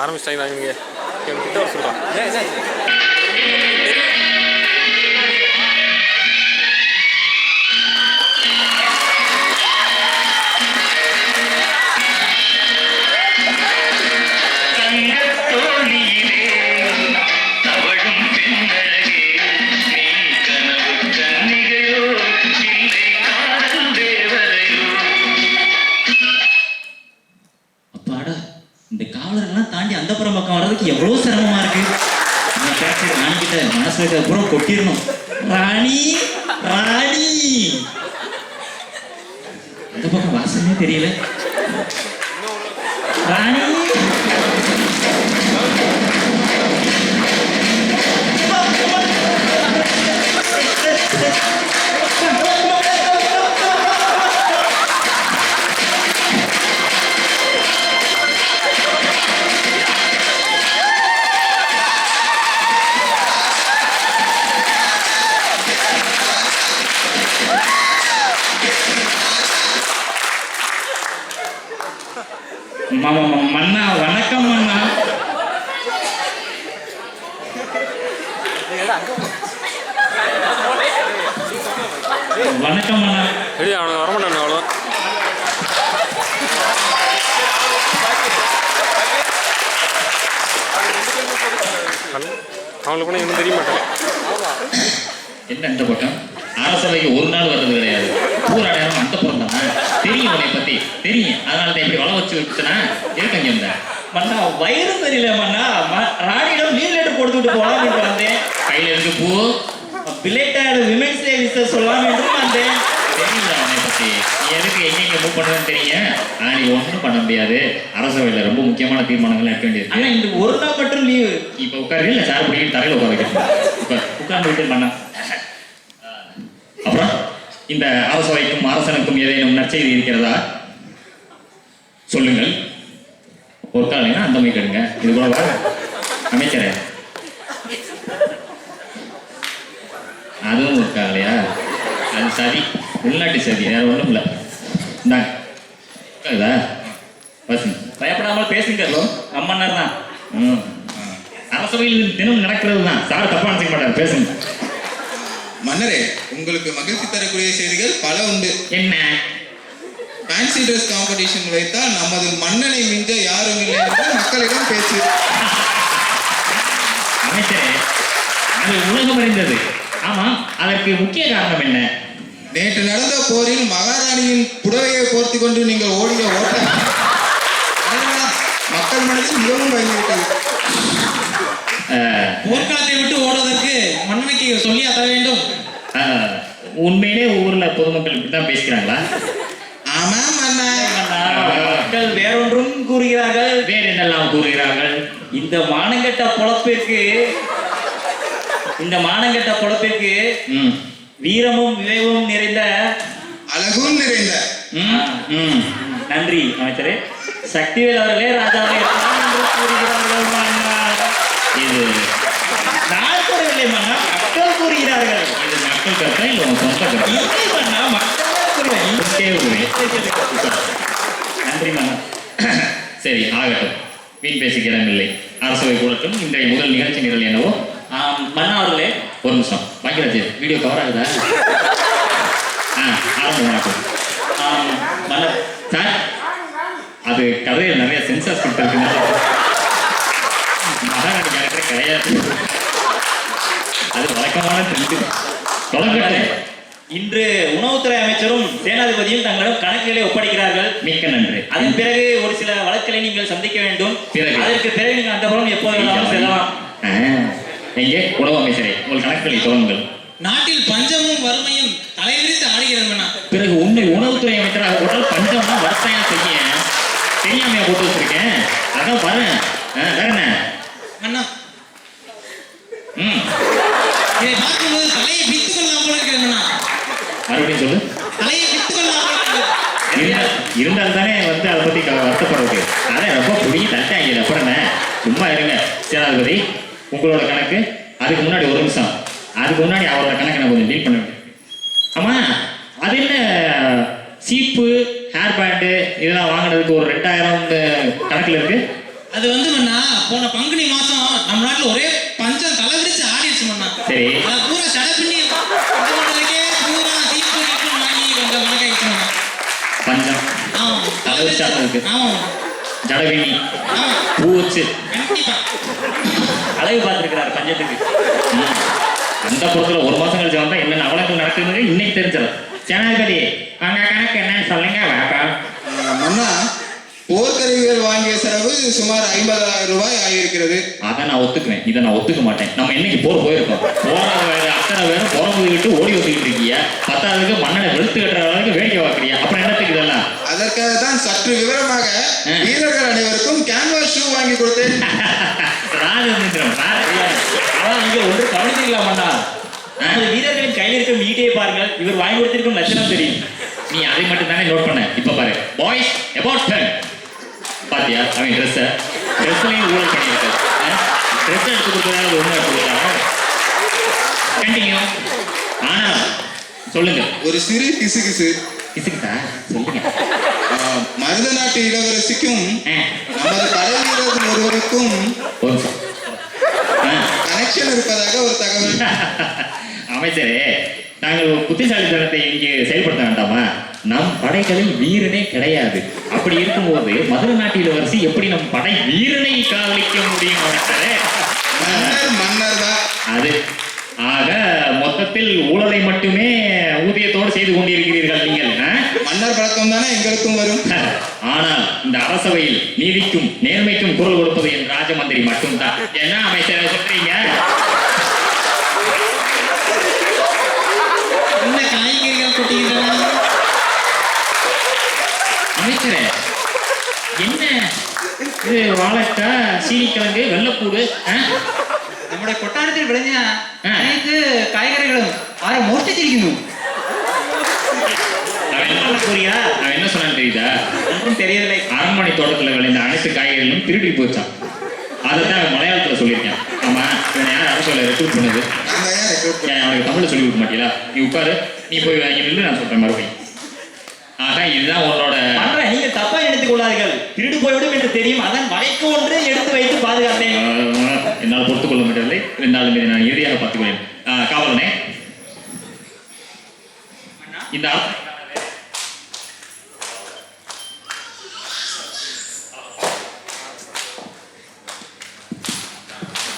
ஆரம்பிச்சிட்டாங்க நீங்கள் கிட்ட வர சொல்கிறான். இந்த காவலர்கள்லாம் தாண்டி அந்த புறம் பக்கம் வர்றதுக்கு எவ்வளோ சிரமமா இருக்கு. ராணி கிட்ட மனசு இருக்க அப்புறம் கொட்டிடணும். ராணி ராணி அந்த பக்கம் வாசமே தெரியல. ராணி மன்னா வணக்கம் மன்னா. வணக்கம் மன்னா. சரி அவனை வரமாட்டான் அவ்வளோ. அவங்களுக்கு கூட இன்னும் தெரிய மாட்டாங்க. என்ன இந்த பக்கம் அரசவைக்கு ஒரு நாள் வர்றது கிடையாது. பூரா நேரம் அந்த புறம் தானே தெரியும். உன்னை பத்தி தெரியும். அதனால தான் இப்படி வள வச்சு விட்டுச்சுன்னா இருக்கங்க. இந்த மன்னா வயிறு தெரியல மன்னா. ராணியிடம் லீவ் லெட்டர் கொடுத்துட்டு போகலாம் என்று வந்தேன். கையில இருந்து பூ பிளேட்டட் விமென்ஸ் டே விஷ் சொல்லலாம் என்று வந்தேன். தெரியல உன்னை பத்தி நீ எதுக்கு எங்கெங்க மூவ் பண்ணுறதுன்னு தெரியும். ஆனால் நீ ஒன்றும் பண்ண முடியாது. அரசவையில் ரொம்ப முக்கியமான தீர்மானங்கள் எடுக்க வேண்டியது. ஆனால் இந்த ஒரு நாள் மட்டும் லீவு. இப்போ உட்காருங்க. இல்லை சார் பிடிக்கிட்டு தரையில் உட்கார வைக்கணும். உட்கார்ந்து விட்டு பண்ணா. அப்புறம் இந்த அரசவைக்கும் அரசனுக்கும் ஏதேனும் நற்செய்தி இருக்கிறதா சொல்லுங்கள். ஒரு காலைனா அந்த மாதிரி கேடுங்க. இது கூட வா அமைச்சரே. அதுவும் ஒரு காலையா? அது சதி, உள்நாட்டு சதி, வேற ஒன்றும் இல்லை. இந்தாங்க பசங்க பயப்படாமல் பேசுங்க. அம்மன்னர் தான். அரசவையில் தினம் நடக்கிறது தான். சார் தப்பா நினைக்க மாட்டார். பேசுங்க. மன்னரே, உங்களுக்கு மகிழ்ச்சி தரக்கூடிய செய்திகள் பல உண்டு. என்ன? ஃபேன்சி ட்ரெஸ் காம்படிஷன் வைத்தால் நமது மன்னனை மிஞ்ச யாரும் இல்லை என்று மக்களிடம் பேச்சு. அமைச்சரே, அது உலகம் அறிந்தது. ஆமா, அதற்கு முக்கிய காரணம் என்ன? நேற்று நடந்த போரில் மகாராணியின் புடவையை போர்த்தி கொண்டு நீங்கள் ஓடிய ஓட்டம் மக்கள் மனதில் மிகவும் பயந்துவிட்டது. போர்க்களத்தை விட்டு ஓடுவதற்கு மன்னனுக்கு சொல்லியா தர வேண்டும். உண்மையிலே ஊர்ல பொதுமக்கள் இப்படித்தான் பேசுகிறாங்களா? ஆமா மன்னா. மக்கள் வேறொன்றும் கூறுகிறார்கள். வேற என்னெல்லாம் கூறுகிறார்கள்? இந்த மானங்கெட்ட பொழப்பிற்கு வீரமும் விவேகமும் நிறைந்த அழகும் நிறைந்த. நன்றி அமைச்சரே. சக்திவேல் அவர்களே ராஜாவை கூறுகிறார்கள். இது நான் கூறவில்லை மன்னா, மக்கள் கூறுகிறார்கள். இது மக்கள் கருத்தா இல்லை உங்க சொந்த கருத்தா? நன்றி மன்னா. சரி ஆகட்டும், வீண் பேசிக்க இடமில்லை. அரசவை கூடட்டும். இன்றைய முதல் நிகழ்ச்சி நிரல் என்னவோ? மன்னா அவர்களே ஒரு நிமிஷம். பாக்கியராஜ் வீடியோ கவர் ஆகுதா? ஆரம்பம். மன்னா சார், அது கதையில் நிறைய சென்சார் கொடுத்துருக்குங்க. மகாராணி கேரக்டரே கிடையாது. அது வழக்கமான தொடங்கட்டும். இன்று உணவுத்துறை அமைச்சரும் சேனாதிபதியும் தங்களிடம் கணக்குகளை ஒப்படைக்கிறார்கள். மிக்க நன்றி. அதன் பிறகு ஒரு சில வழக்குகளை நீங்கள் சந்திக்க வேண்டும். அதற்கு பிறகு நீங்கள் அந்த புறம் எப்போது வேணாலும் செல்லலாம். எங்கே உணவு அமைச்சரே, உங்கள் கணக்குகளை தொடங்குங்கள். நாட்டில் பஞ்சமும் வறுமையும் தலைவிரித்து ஆடுகிறது. பிறகு உன்னை உணவுத்துறை அமைச்சராக உடல் பஞ்சம்னா வருஷம் செய்ய தெரியாமையா போட்டு வச்சிருக்கேன். அதான் வரேன். வேற என்ன அண்ணா? இதை பார்க்கும்போது தலையை பித்து கொள்ளலாம் போல இருக்கிறது. மறுபடியும் சொல்லு. தலையை பித்து கொள்ளலாம் இருந்தால் தானே வந்து அதை பத்தி வருத்தப்படுறது. அதான் ரொம்ப புரிய தட்டாங்க. அப்புறம் என்ன சும்மா இருங்க. சேனாதிபதி உங்களோட கணக்கு. அதுக்கு முன்னாடி ஒரு நிமிஷம். அதுக்கு முன்னாடி அவரோட கணக்கை நான் கொஞ்சம் டீல் பண்ண வேண்டியது. ஆமா, அது என்ன சீப்பு ஹேர் பேண்டு இதெல்லாம் வாங்கினதுக்கு ஒரு 2000 கணக்கில் இருக்கு. அது வந்து மண்ணா போன பங்குனி மாசம் நம்ம நாட்டுல ஒரே பஞ்சம் தலை விரிச்சு ஆடிடுச்சு மண்ணா. சரி. அதை பூரா சடை பண்ணி பூரா தீப்பு வாங்கி கொஞ்சம் வணக்கம் மண்ணா. பஞ்சம் ஆமா தலைவிரிச்சாலும் இருக்கு. ஆமா ஜடவினி ஆமா பூ வச்சு கண்டிப்பா அழகு பார்த்துருக்கிறாரு பஞ்சத்துக்கு. அந்த பொறுத்துல ஒரு மாசம் கழிச்சு வந்தா என்னென்ன அவலங்கள் நடக்குதுன்னு இன்னைக்கு தெரிஞ்சிடும். ஜனாதிபதி அங்க கணக்கு என்னன்னு சொல்லுங்க வாப்பா. மன்னா, போர்க்கருவிகள் வாங்கிய செலவு சுமார் 50,000 ரூபாய் ஆகியிருக்கிறது. அதை நான் ஒத்துக்குவேன், இதை நான் ஒத்துக்க மாட்டேன். நம்ம என்னைக்கு போர் போயிருக்கோம்? போறது வேற, அத்தனை பேரும் புறமுதுகிட்டு ஓடி ஒத்துக்கிட்டு இருக்கீங்க. பத்தாவதுக்கு மண்ணனை வெளுத்து கட்டுற அளவுக்கு வேடிக்கை பார்க்குறீங்க. அப்புறம் என்னத்துக்கு இதெல்லாம்? அதற்காக தான் சற்று விவரமாக வீரர்கள் அனைவருக்கும் கேன்வாஸ் ஷூ வாங்கி கொடுத்தேன். ராஜேந்திரன் அதான் இங்க ஒன்று கவனிச்சிக்கலாமாண்டா. வீரர்களின் கையில் இருக்கும் ஈட்டியை பாருங்கள், இவர் வாங்கி கொடுத்திருக்கும் லட்சணம் தெரியும். நீ அதை மட்டும் தானே நோட் பண்ண. இப்ப பாரு, பாய்ஸ் அபவுட் டர்ன். பாத்தியா அவன் ட்ரெஸ்லையும் ஊழல் பண்ணியிருக்காரு. ட்ரெஸ் எடுத்து கொடுத்ததால ஒண்ணு எடுத்து கொடுத்தாங்க. கண்டினியூ. ஆனா சொல்லுங்க. ஒரு சிறு கிசுகிசு. கிசுக்குதா? சொல்லுங்க. மருத நாட்டு இளவரசிக்கும் நமது கடை வீரர் ஒருவருக்கும் கனெக்ஷன் இருப்பதாக ஒரு தகவல். அமைச்சரே, நாங்கள் ஒரு புத்திசாலித்தனத்தை இங்கே செயல்படுத்த வேண்டாமா? நம் படைகளில் வீரனே கிடையாது. அப்படி இருக்கும்போது மதுரை நாட்டு இளவரசி எப்படி நம் படை வீரனை காதலிக்க முடியும்? அமைச்சரே, மன்னர் தான் அது. ஆக மொத்தத்தில் ஊழலை மட்டுமே ஊதியத்தோடு செய்து கொண்டிருக்கிறீர்கள் நீங்கள். மன்னர் பழக்கம் தானே எங்களுக்கும் வரும். ஆனால் இந்த அரசவையில் நீதிக்கும் நேர்மைக்கும் குரல் கொடுப்பது என் ராஜமந்திரி மட்டும்தான். என்ன அமைச்சரை சொல்றீங்க? என்ன காய்கறிகள் கொட்டிக்கின்றன? அமைச்சரே, என்ன இது? வாழைக்காய், சீனிக்கிழங்கு, வெள்ளைப்பூடு. നമ്മുടെ കൊട്ടാരത്തിൽ വിളഞ്ഞ അനേക കാய்கறிகளும் ആരെ മോഷ്ടിച്ചിരിക്കുന്നു. அவன் என்ன சொன்னான்னு தெரியுதா? தெரியவில்லை. அரண்மனை தோட்டத்துல விளைந்த அனைத்து காய்கறிகளும் திருடி போச்சான். அதைத்தான் அவன் மலையாளத்துல சொல்லியிருக்கான். ஆமா, இவன் யார் அரசோல ரெக்ரூட் பண்ணுது? அவனுக்கு தமிழ்ல சொல்லி கொடுக்க மாட்டீங்களா? நீ உட்காரு, நீ போய் வாங்கி நில்லு, நான் சொல்றேன் மறுபடியும். ஆக இதுதான் உன்னோட. நீங்க தப்பா எடுத்துக் கொள்ளாதீர்கள். திருடு போய்விடும் என்று தெரியும், அதன் வலைக்கு ஒன்று எடுத்து வைத்து பாதுகாத்தேன். என்னால் பொறுத்துக் கொள்ள முடியவில்லை. இருந்தாலும் இதை நான் இறுதியாக பார்த்துக்கொள்ளேன். காவலனே, இந்த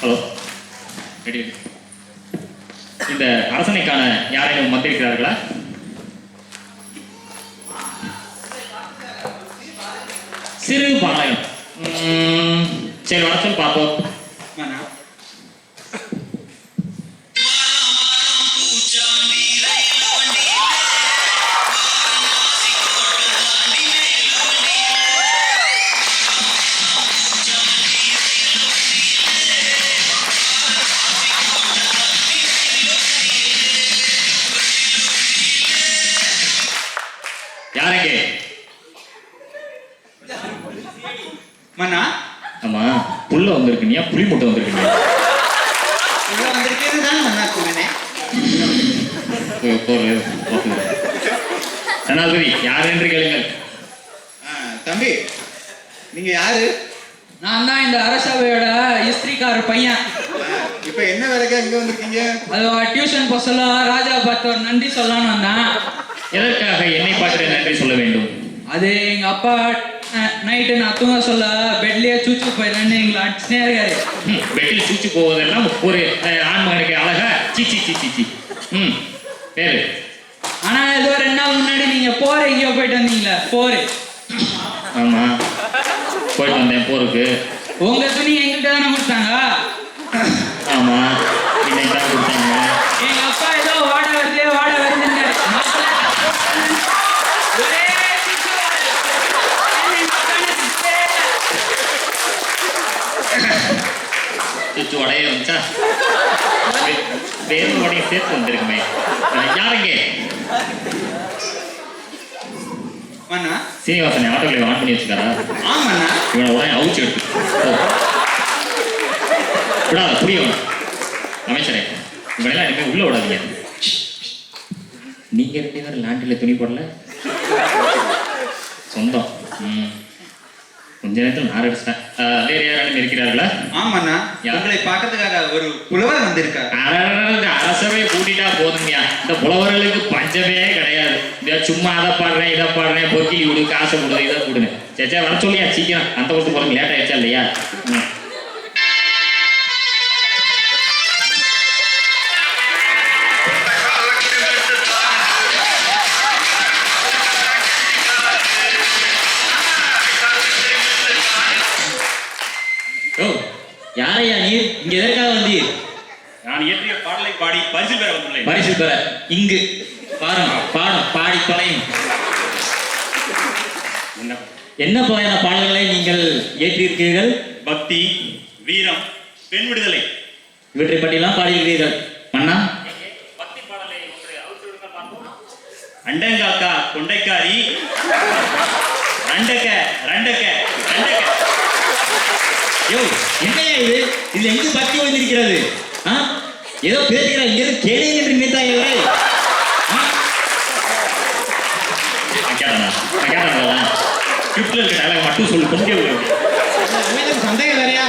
ஹலோ, இந்த அரசனைக்கான யாரையும் வந்திருக்கிறார்களா? சிறு பாளையம். சரி, வணக்கம், பார்ப்போம். யாரங்க? மன்னா, ஆமா, புல்ல வந்திருக்கு. நீ புலி மூட்டை வந்திருக்கு. இங்க வந்திருக்கிறது தான் மன்னா சொன்னேன். ஜனாதிபதி யார் என்று கேளுங்கள். தம்பி, நீங்க யாரு? நான் தான் இந்த அரசவையோட இஸ்திரிக்கார பையன். இப்ப என்ன வேலைக்கா இங்க வந்திருக்கீங்க? அது டியூஷன் போக சொல்ல ராஜா பார்த்து ஒரு நன்றி சொல்லலான்னு வந்தேன். எதற்காக என்னை பார்த்து நன்றி சொல்ல வேண்டும்? அது எங்க அப்பா நைட்டு நான் தூங்க சொல்ல பெட்லயே சூச்சு போயிடுறேன்னு எங்களை அடிச்சுனே இருக்காரு. பெட்டில் சூச்சு போவதெல்லாம் ஒரு ஆண்மகனுக்கு அழகா? சீச்சி சீச்சி சி. பேரு? ஆனா ஏதோ 2 நாள் முன்னாடி நீங்க போர் எங்கேயோ போயிட்டு வந்தீங்களா? போரு. ஆமா, போயிட்டு வந்தேன் போருக்கு. உங்க துணி எங்கிட்ட தானே கொடுத்தாங்க? ஆமா, இன்னைக்கு தான் கொடுத்தாங்க. எங்க அப்பா ஏதோ வாட வருதுன்னு சுச்சு உடைய இருந்துச்சா? வேறு உடைய சேர்த்து வந்திருக்குமே. யாருங்க? மன்னா, சீனிவாசன் ஆட்டோக்களை ஆன் பண்ணி வச்சுக்காரா? ஆமாண்ணா. இவனை உடனே அவுச்சு எடுத்து விடாத, புரியும். அமைச்சரே, இவனெல்லாம் இனிமே உள்ள விடாதீங்க. நீங்க 2 பேரும் லாண்டில துணி போடல? சொந்தம். கொஞ்ச நேரத்தில் நான் அடிச்சிட்டேன். வேற யாரும் இருக்கிறார்களா? ஆமாண்ணா, உங்களை பார்க்கறதுக்காக ஒரு புலவர் வந்திருக்கார். அரசவை கூட்டிட்டா போதுங்கய்யா. இந்த புலவர்களுக்கு பஞ்சமே கிடையாது. இந்த சும்மா அதை பாடுறேன் இதை பாடுறேன், பொறுக்கி விடு, காசை கொடு, இதை கொடுங்க. சேச்சா வர சொல்லியா சீக்கிரம். அந்த வருஷம் போறதுக்கு லேட் ஆயிடுச்சா இல்லையா? ஓ, யாரையா நீர் இங்க எதற்காக வந்தீர்? நான் இயற்றிய பாடலை பாடி பரிசு பெற வந்துள்ளேன். பரிசு பெற இங்கு பாடம் பாடி தொலையும். என்ன வகையான பாடல்களை நீங்கள் ஏற்றிருக்கிறீர்கள்? பக்தி, வீரம், பெண் விடுதலை இவற்றை பற்றியெல்லாம் பாடியிருக்கிறீர்கள். மன்னா, அண்டங்காக்கா கொண்டைக்காரி ரண்டக்க ரண்டக்க ரண்டக்க. யோ, என்னையா இது? இது எங்கு பக்தி வந்திருக்கிறது? ஏதோ பேசுகிற இங்கிருந்து கேளு என்று நினைத்தாயே. ஸ்கிரிப்ட்ல இருக்க டயலாக் மட்டும் சொல்லு, கொஞ்சம் சந்தேகம் வேறையா?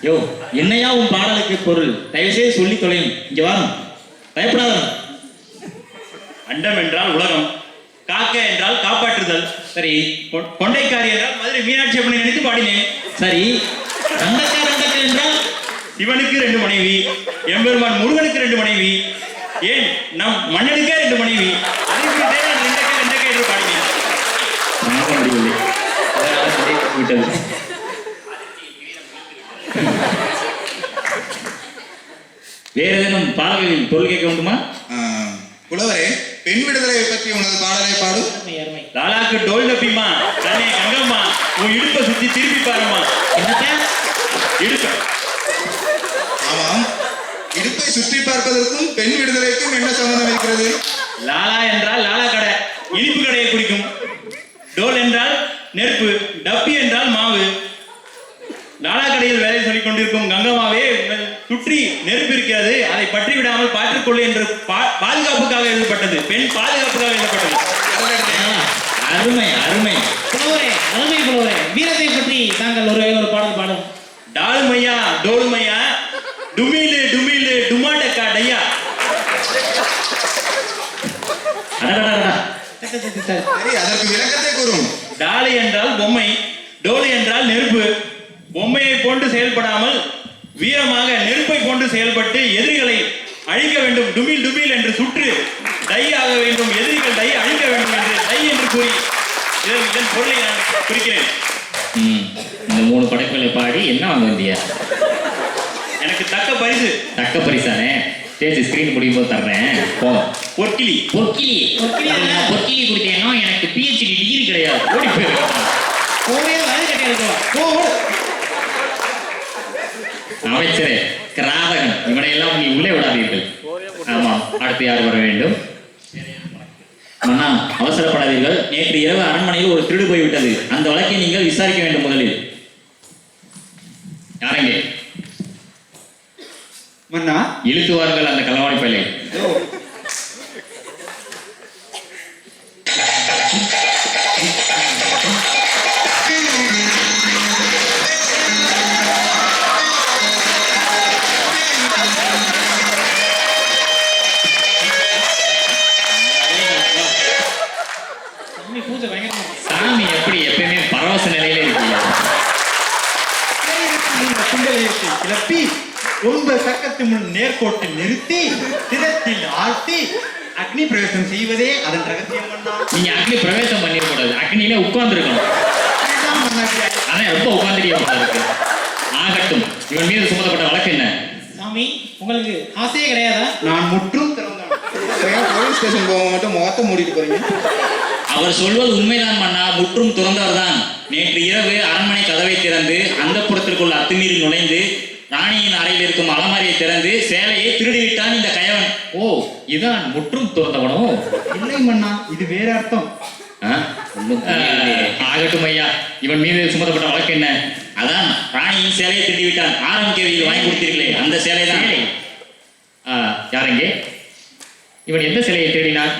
யோ, என்னையா உன் பாடலுக்கு பொருள்? தயவுசெய்து சொல்லி தொலையும். இங்க வாரும், பயப்படாத. அண்டம் என்றால் உலகம், காக்க என்றால் காப்பாற்றுதல். சரி, கொண்டைக்காரி என்றால் மதுரை மீனாட்சி அம்மனை நினைத்து பாடினேன். சரி, ரண்டக்க என்றால் சிவனுக்கு 2 மனைவி, எம்பெருமான் முருகனுக்கு 2 மனைவி, ஏன் நம் மன்னனுக்கே 2 மனைவி. அதுக்கு ரெண்டக்க ரெண்டக்க என்று பாடினேன். நம்ப முடியவில்லை. அதனால சந்தேகம் விட்டது. வேற ஏதேனும் பாடல்களில் பொருள் கேட்க வேண்டுமா? புலவரே, பெண் விடுதலை பற்றி உனது பாடலை பாடு. லாலாக்கு டோல் டப்பிமா, கண்ணே கங்கம்மா, உன் இடுப்பை சுத்தி திருப்பி பாருமா. என்னத்த இடுப்ப? ஆமாம், இடுப்பை சுற்றி பார்ப்பதற்கும் பெண் விடுதலைக்கும் என்ன சம்பந்தம் இருக்கிறது? லாலா என்றால் லாலா கடை, இனிப்பு கடையை குறிக்கும். டோல் என்றால் நெருப்பு, டப்பி என்றால் மாவு. லாலா கடையில் வேலை சொல்லிக் கொண்டிருக்கும் கங்கம்மாவே, சுற்றி நெருப்பு இருக்கிறது, அதை பற்றி விடாமல் பாற்றுக்கொள்ளு என்று பாதுகாப்புக்காக எழுதப்பட்டது. பெண் பாதுகாப்புக்காக எழுதப்பட்டது. அருமை அருமை. புலவரே, அருமை புலவரே, வீரத்தை பற்றி தாங்கள் ஒரு பாடல் பாடும். டாலுமையா டோலுமையா, டுமிலு டுமிலு டுமாண்டக்கா டையா. சரி, அதற்கு விளக்கத்தை கூறும். டாலு என்றால் பொம்மை, டோலு என்றால் நெருப்பு. பொம்மையை போன்று செயல்படாமல் வீரமாக நெருப்பை போன்று செயல்பட்டு எதிரிகளை அழிக்க வேண்டும். டுமில் டுமில் என்று சுற்று டை ஆக வேண்டும், எதிரிகள் டை அழிக்க வேண்டும் என்று டை என்று கூறி இதன் பொருளை நான் குறிக்கிறேன். இந்த 3 படைப்புகளை பாடி என்ன வாங்க வந்தியா? எனக்கு தக்க பரிசு. தக்க பரிசானே? ஸ்டேஜ் ஸ்கிரீன் முடியும் போது தர்றேன். போ. பொற்கிளி. பொற்கிளி பொற்கிளி கொடுத்தேனோ எனக்கு PhD டிகிரி கிடையாது. ஓடி போயிருக்கோம். அமைச்சரே, கிராதகன், இவனை எல்லாம் நீ உள்ளே விடாதீர்கள். ஆமாம், அடுத்து யார் வர வேண்டும்? மன்னா, அவசரப்படாதீர்கள். நேற்று இரவு அரண்மனையில் ஒரு திருடு போய்விட்டது. அந்த வழக்கை நீங்கள் விசாரிக்க வேண்டும். முதலில் யாரெங்கே? மன்னா, இழுத்துவார்கள் அந்த களவாணி பையலை. சாமி எப்படி எப்பயுமே பரவச நிலையில இருக்கீங்க? கிளப்பி 9 சக்கத்து முன் நேர்கோட்டில் நிறுத்தி திறத்தில் ஆழ்த்தி அக்னி பிரவேசம் செய்வதே அதன் ரகசியம். நீங்க அக்னி பிரவேசம் பண்ணிட கூடாது, அக்னியில உட்கார்ந்து இருக்கணும். அதான் ரொம்ப உட்கார்ந்துருக்க இருக்கு. ஆகட்டும், இவன் மீது சுமத்தப்பட்ட வழக்கு என்ன? சாமி, உங்களுக்கு ஆசையே கிடையாதா? நான் முற்றும் திறந்தான். போலீஸ் ஸ்டேஷன் போக மட்டும் முகத்தை மூடிட்டு போறீங்க. அவர் சொல்வது உண்மைதான் மன்னா, முற்றும் துறந்தவர் தான். நேற்று இரவு அரண்மனை கதவை திறந்து அந்தப்புறத்திற்குள் அத்துமீறி நுழைந்து ராணியின் அறையில் இருக்கும் அலமாரியை திறந்து சேலையை திருடிவிட்டான் இந்த கயவன். ஓ, இதான் முற்றும் துறந்தவனோ? இல்லை மன்னா, இது வேற அர்த்தம். ஆகட்டும் ஐயா, இவன் மீது சுமத்தப்பட்ட வழக்கு என்ன? அதான் ராணியின் சேலையை திருடிவிட்டான். ஆரம்பிக்கையில் வாங்கி கொடுத்தீர்களே அந்த சேலை தான். யாரெங்கே? இவன் எந்த சிலையை தேடினான்?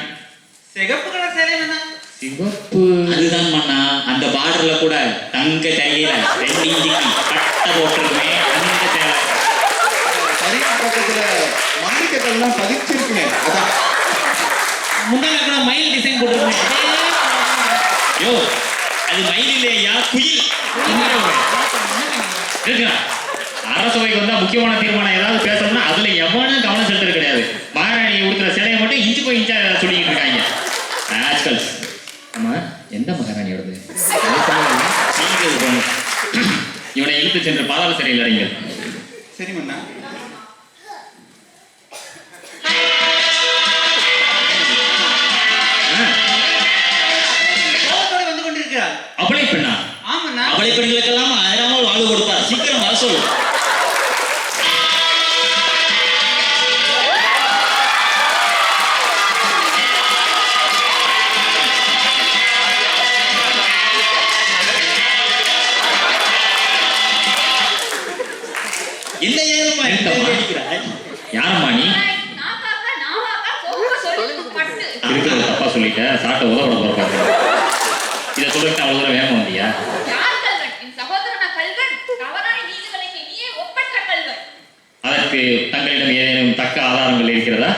சிகப்பு கலர் சேலை மன்னா. சிவப்பு அதுதான் மன்னா, அந்த பார்டர்ல கூட தங்க தையில 2 இன்ச்சுக்கு கட்டை போட்டிருக்குமே அந்த சேலை. சரியான பக்கத்துல மல்லிகைலாம் பதிச்சிருக்குமே அதான். முன்னால கூட மயில் டிசைன் போட்டுருக்கேன். யோ, அது மயில் இல்லையா, குயில். இருக்குண்ணா. அரசவைக்கு வந்தா முக்கியமான தீர்மானம் ஏதாவது பேசணும்னா அதுல எவனும் கவனம் செலுத்துறது கிடையாது. மகாராணி உடுத்துற சிலையை மட்டும் இன்ச்சு போய் இன்ச்சா சொல்லிக்கிட்டு இருக்காங்க. ராஸ்கல்ஸ். ஆமா, எந்த மகாராணியோடது? சீக்கிரம் போகணும். இவனை இழுத்து சென்று பாதாள சிறையில் அடைங்கள். சரி மன்னா. கோபத்தோட வந்து கொண்டிருக்கிறார். அவளை பெண்ணா? ஆமாண்ணா. அவளை பெண்களுக்கெல்லாம் ஆயிரமா வாழ்வு கொடுப்பார். சீக்கிரம் வர சொல். என்ன ஏறமா யாரம்மா நீ? இருக்கிறத தப்பா சொல்லிட்ட, சாட்டை உதவ போற இதை சொல்றதுக்கு அவ்வளவு தூரம் வேகமா வந்தியா? அதற்கு தங்களிடம் ஏதேனும் தக்க ஆதாரங்கள் இருக்கிறதா?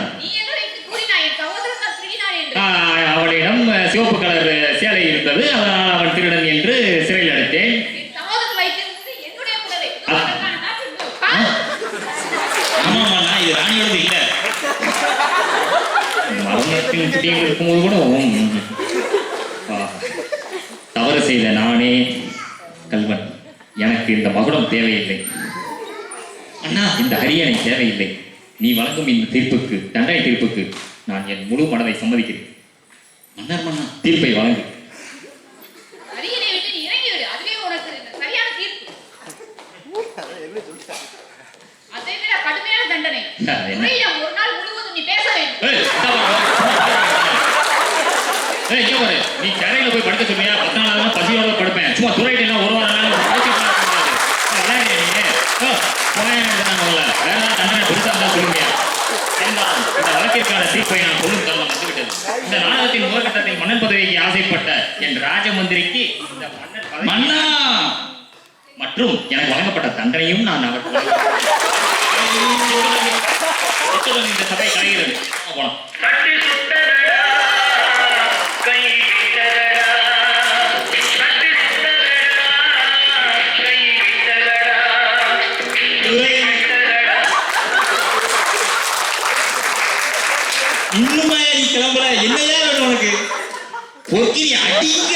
அவளிடம் சிவப்பு கலர் சேலை இருந்தது, அதனால் அவன் திருடன் என்று சிறையில் அடைத்தேன். ஆமாம்மா, இது ராணியோடது இல்ல. மரணத்தின் குட்டிகள் இருக்கும்போது கூட தவறு செய்த நானே கல்வன். எனக்கு இந்த மகுடம் தேவையில்லை அண்ணா, இந்த அரியணை தேவையில்லை. நீ வழங்கும் இந்த தீர்ப்புக்கு, தண்டனை தீர்ப்புக்கு நான் என் முழு மனதை சம்மதிக்கிறேன். மன்னர் மன்னா, தீர்ப்பை வழங்கு. நீ கரையில போய் படுக்க சொல்லியா? 10 நாள் பசியோட படுப்பேன். சும்மா துறையிட்டு ஒரு வாரம் வேற ஏதாவது தண்டனை பெருசா இருந்தா சொல்லுங்க. இந்த வழக்கிற்கான தீர்ப்பை நான் சொல்லும் தருணம் வந்துவிட்டது. இந்த நாடகத்தின் முதற்கட்டத்தில் மன்னன் பதவிக்கு ஆசைப்பட்ட என் ராஜமந்திரிக்கு இந்த மன்னா மற்றும் எனக்கு வழங்கப்பட்ட தண்டனையும் நான் அவருக்கு இந்த சபை கலைகிறது. போலாம். இன்னுமா நீ கிளம்புற? என்னையா வேணும் உனக்கு? பொறுக்கிரி அடிங்க.